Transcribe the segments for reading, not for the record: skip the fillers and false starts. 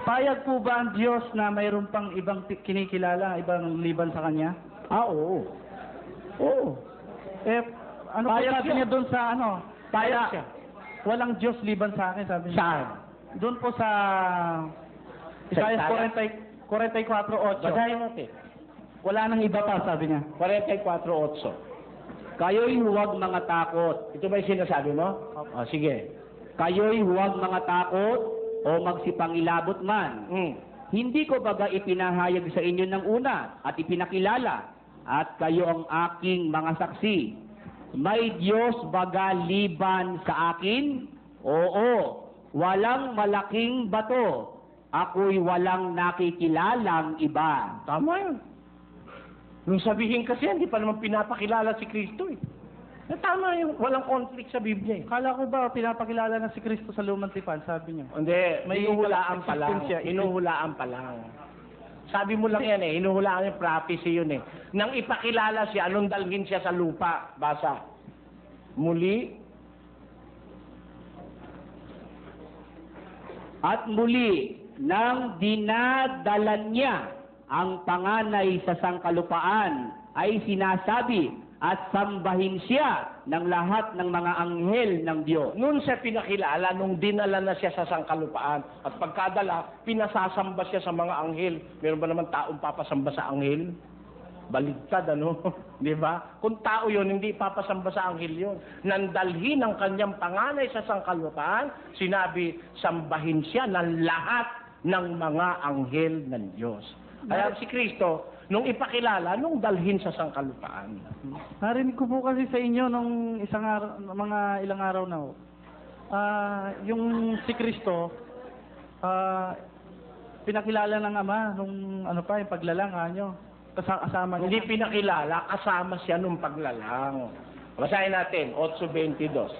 Payag po ba ang Diyos na mayroon pang ibang kinikilala, ibang liban sa Kanya? Oo. Oo. Eh, ano po Payag sabi siya. niya doon sa ano? Payag siya. Walang Diyos liban sa akin, sabi niya. Saan? Doon po sa Isaiah 44:8. Basahin natin. Wala nang iba pa, sabi niya. 44:8. Kayo'y huwag mga takot. Ito ba yung sinasabi mo? O, sige. Kayo'y huwag mga takot o magsipangilabot man. Hindi ko baga ipinahayag sa inyo ng una at ipinakilala at kayo ang aking mga saksi. May Diyos baga liban sa akin? Oo. Walang malaking bato. Ako'y walang nakikilalang iba. Tama yun. Nung sabihin kasi, hindi pa naman pinapakilala si Kristo eh. Tama yun. Walang conflict sa Biblia eh. Kala ko ba pinapakilala na si Kristo sa lumang tipan, sabi niya. Hindi, May inuhulaan pa lang. existence siya. Inuhulaan pa lang. Sabi mo lang yan eh, inuhulaan yung prophecy yun eh. Nang ipakilala siya, anong dalhin siya sa lupa? Basa. Muli. At muli, nang dinadalan niya ang panganay sa sangkalupaan, ay sinasabi at sambahin siya ng lahat ng mga anghel ng Diyos. Noon siya pinakilala, nung dinala na siya sa sangkalupaan. At pagkadala, pinasasamba siya sa mga anghel. Meron ba naman taong papasamba sa anghel? Baligtad, ano? Di ba? Kung tao yun, hindi papasamba sa anghel yun. Nandalhin ang kanyang panganay sa sangkalupaan, sinabi, sambahin siya ng lahat ng mga anghel ng Diyos. Kaya si Kristo, nung ipakilala, nung dalhin sa sangkalupaan. Narinig ko po kasi sa inyo nung isang araw, mga ilang araw na ho. Yung si Kristo, pinakilala ng Ama nung ano pa, yung paglalanga nyo. Kasama niya. Hindi pinakilala, kasama siya nung paglalang. Basahin natin, 8:22.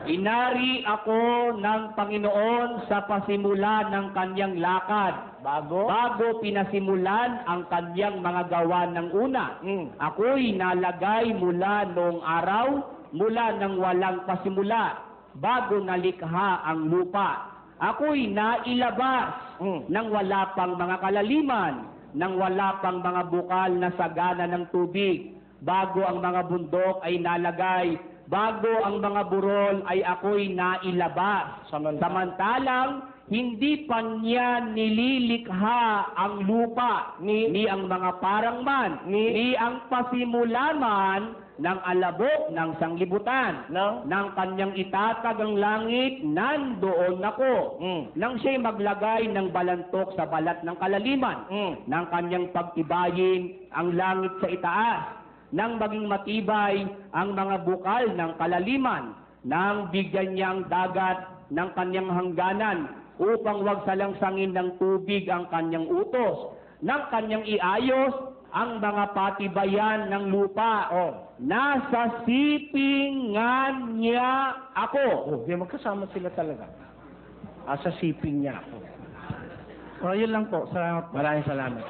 Inari ako ng Panginoon sa pasimula ng kanyang lakad. Bago pinasimulan ang kanyang mga gawa ng una. Ako'y nalagay mula noong araw, mula nang walang pasimula, bago nalikha ang lupa. Ako'y nailabas nang wala pang mga kalaliman, nang wala pang mga bukal na sagana ng tubig, bago ang mga bundok ay nalagay, bago ang mga burol ay ako'y nailabas. Samantalang hindi pa niya nililikha ang lupa, ni ang mga parangman, ni ang pasimula man ng alabok ng sanglibutan, ng kanyang itatag ang langit, nandoon ako. Nang siya'y maglagay ng balantok sa balat ng kalaliman, ng kanyang pagtibayin ang langit sa itaas, nang maging matibay ang mga bukal ng kalaliman, nang bigyan niya ang dagat ng kanyang hangganan, upang wag salangsangin ng tubig ang kanyang utos, nang kanyang iayos ang mga patibayan ng lupa. Nasa sipingan niya ako. Magkasama sila talaga. Sa siping niya ako. Yun lang po. Salamat po. Maraming salamat.